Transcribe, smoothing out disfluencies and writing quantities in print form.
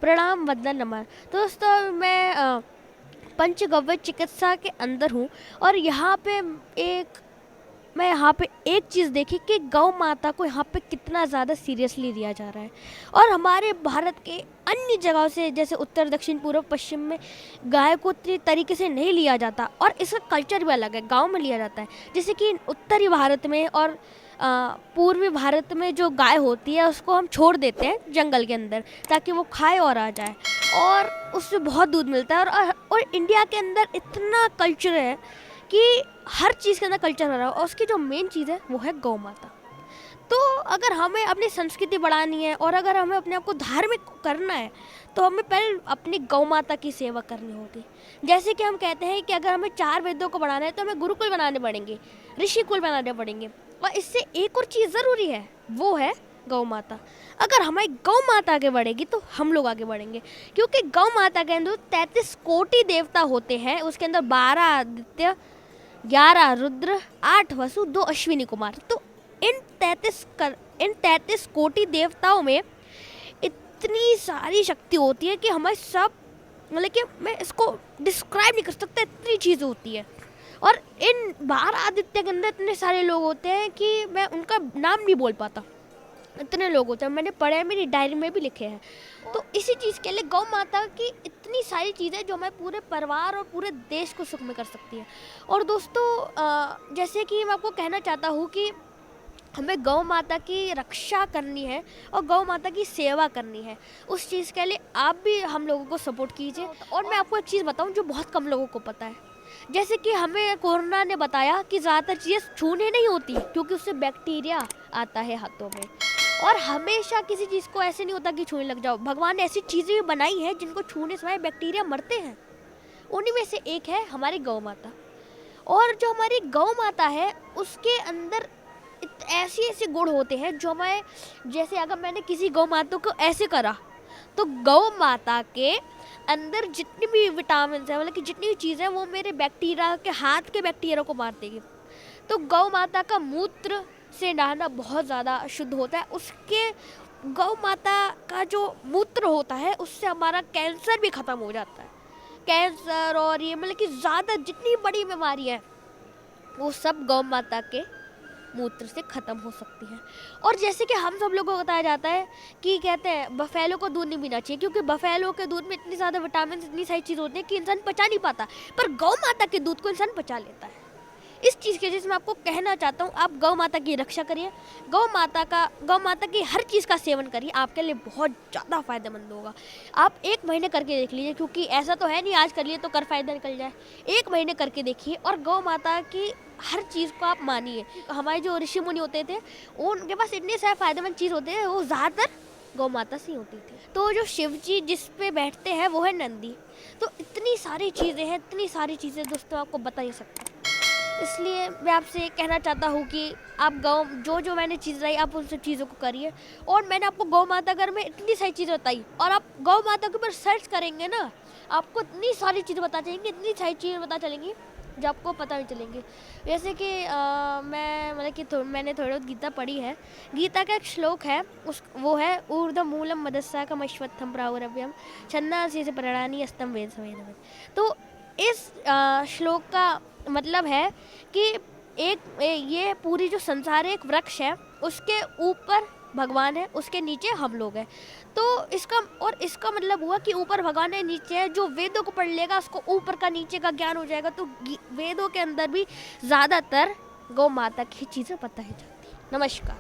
प्रणाम, वंदन, नमन। तो दोस्तों मैं पंचगव्य चिकित्सा के अंदर हूँ और एक यहाँ पे एक चीज़ देखी कि गौ माता को यहाँ पे कितना ज़्यादा सीरियसली लिया जा रहा है। और हमारे भारत के अन्य जगहों से जैसे उत्तर, दक्षिण, पूर्व, पश्चिम में गाय को इतनी तरीके से नहीं लिया जाता और इसका कल्चर भी अलग है। गांव में लिया जाता है, जैसे कि उत्तरी भारत में और पूर्वी भारत में जो गाय होती है उसको हम छोड़ देते हैं जंगल के अंदर ताकि वो खाए और आ जाए, और उससे बहुत दूध मिलता है। और इंडिया के अंदर इतना कल्चर है कि हर चीज़ के अंदर कल्चर हो रहा है और उसकी जो मेन चीज़ है वो है गौ माता। तो अगर हमें अपनी संस्कृति बढ़ानी है और अगर हमें अपने आप को धार्मिक करना है तो हमें पहले अपनी गौ माता की सेवा करनी होगी। जैसे कि हम कहते हैं कि अगर हमें 4 वेदों को बढ़ाना है तो हमें गुरुकुल बनाने पड़ेंगे, ऋषि कुल बनाने पड़ेंगे, और इससे एक और चीज़ ज़रूरी है, वो है गौ माता। अगर हमारी गौ माता आगे बढ़ेगी तो हम लोग आगे बढ़ेंगे, क्योंकि गौ माता के अंदर 33 कोटि देवता होते हैं। उसके अंदर 12 आदित्य, 11 रुद्र, 8 वसु, 2 अश्विनी कुमार। तो इन 33 कोटि देवताओं में इतनी सारी शक्ति होती है कि हमारे सब, मतलब कि मैं इसको डिस्क्राइब नहीं कर सकता, इतनी चीज़ें होती है। और इन 12 आदित्य के अंदर इतने सारे लोग होते हैं कि मैं उनका नाम नहीं बोल पाता, इतने लोग होते हैं। मैंने पढ़े हैं, मेरी डायरी में भी लिखे हैं। तो इसी चीज़ के लिए गौ माता की इतनी सारी चीज़ें जो हमारे पूरे परिवार और पूरे देश को सुख में कर सकती है। और दोस्तों जैसे कि मैं आपको कहना चाहता हूँ कि हमें गौ माता की रक्षा करनी है और गौ माता की सेवा करनी है। उस चीज़ के लिए आप भी हम लोगों को सपोर्ट कीजिए। और मैं आपको एक चीज़ बताऊँ जो बहुत कम लोगों को पता है, जैसे कि हमें कोरोना ने बताया कि ज़्यादातर चीज़ें छूने नहीं होती क्योंकि उससे बैक्टीरिया आता है हाथों में। और हमेशा किसी चीज़ को ऐसे नहीं होता कि छूने लग जाओ। भगवान ने ऐसी चीज़ें भी बनाई हैं जिनको छूने से बैक्टीरिया मरते हैं। उन्हीं में से एक है हमारी गौ माता। और जो हमारी गौ माता है उसके अंदर ऐसे ऐसे गुण होते हैं जो हमें, जैसे अगर मैंने किसी गौ माता को ऐसे करा तो गौ माता के अंदर जितनी भी विटामिन है, मतलब कि जितनी भी चीज़ें हैं, वो मेरे बैक्टीरिया के हाथ के बैक्टीरिया को मार देगी। तो गौ माता का मूत्र से नहाना बहुत ज़्यादा शुद्ध होता है। उसके गौ माता का जो मूत्र होता है उससे हमारा कैंसर भी ख़त्म हो जाता है। कैंसर और ये मतलब कि ज़्यादा जितनी बड़ी बीमारी है वो सब गौ माता के मूत्र से ख़त्म हो सकती है। और जैसे कि हम सब लोगों को बताया जाता है कि कहते हैं बफेलो को दूध नहीं पीना चाहिए क्योंकि बफेलो के दूध में इतनी ज़्यादा विटामिन, इतनी सारी चीज़ होती है कि इंसान पचा नहीं पाता, पर गौ माता के दूध को इंसान पचा लेता है। इस चीज़ के जिसमें आपको कहना चाहता हूँ, आप गौ माता की रक्षा करिए, गौ माता की हर चीज़ का सेवन करिए, आपके लिए बहुत ज़्यादा फ़ायदेमंद होगा। आप 1 महीने करके देख लीजिए, क्योंकि ऐसा तो है नहीं आज कर लिए तो कर फ़ायदा निकल जाए। 1 महीने करके देखिए और गौ माता की हर चीज़ को आप मानिए। हमारे जो ऋषि मुनि होते थे उनके पास इतने सारे फ़ायदेमंद चीज़ होते हैं, वो ज़्यादातर गौ माता से ही होती थी। तो जो शिव जी जिस पे बैठते हैं वो है नंदी। तो इतनी सारी चीज़ें हैं, इतनी सारी चीज़ें दोस्तों आपको बता नहीं सकता। इसलिए मैं आपसे कहना चाहता हूँ कि आप जो मैंने चीज़ बताई आप उन सब चीज़ों को करिए। और मैंने आपको गौ माता घर में इतनी सारी चीज़ें बताई, और आप गौ माता के ऊपर सर्च करेंगे ना, आपको इतनी सारी चीज़ें पता चलेंगी, इतनी सारी चीज़ें पता चलेंगी जो आपको पता नहीं चलेंगी। जैसे कि मैं मतलब कि मैंने थोड़ी बहुत गीता पढ़ी है। गीता का एक श्लोक है, वो है ऊर्ध्वमूलम मदस्साकम अश्वत्थम प्राहुरव्यम छन्दांसि च पर्णानि यस्तं वेद स वेदवित्। तो इस श्लोक का मतलब है कि ये पूरी जो संसार है एक वृक्ष है, उसके ऊपर भगवान है, उसके नीचे हम लोग हैं। तो इसका मतलब हुआ कि ऊपर भगवान है, नीचे है। जो वेदों को पढ़ लेगा उसको ऊपर का नीचे का ज्ञान हो जाएगा। तो वेदों के अंदर भी ज़्यादातर गौ माता की चीज़ें बताई जाती हैं। नमस्कार।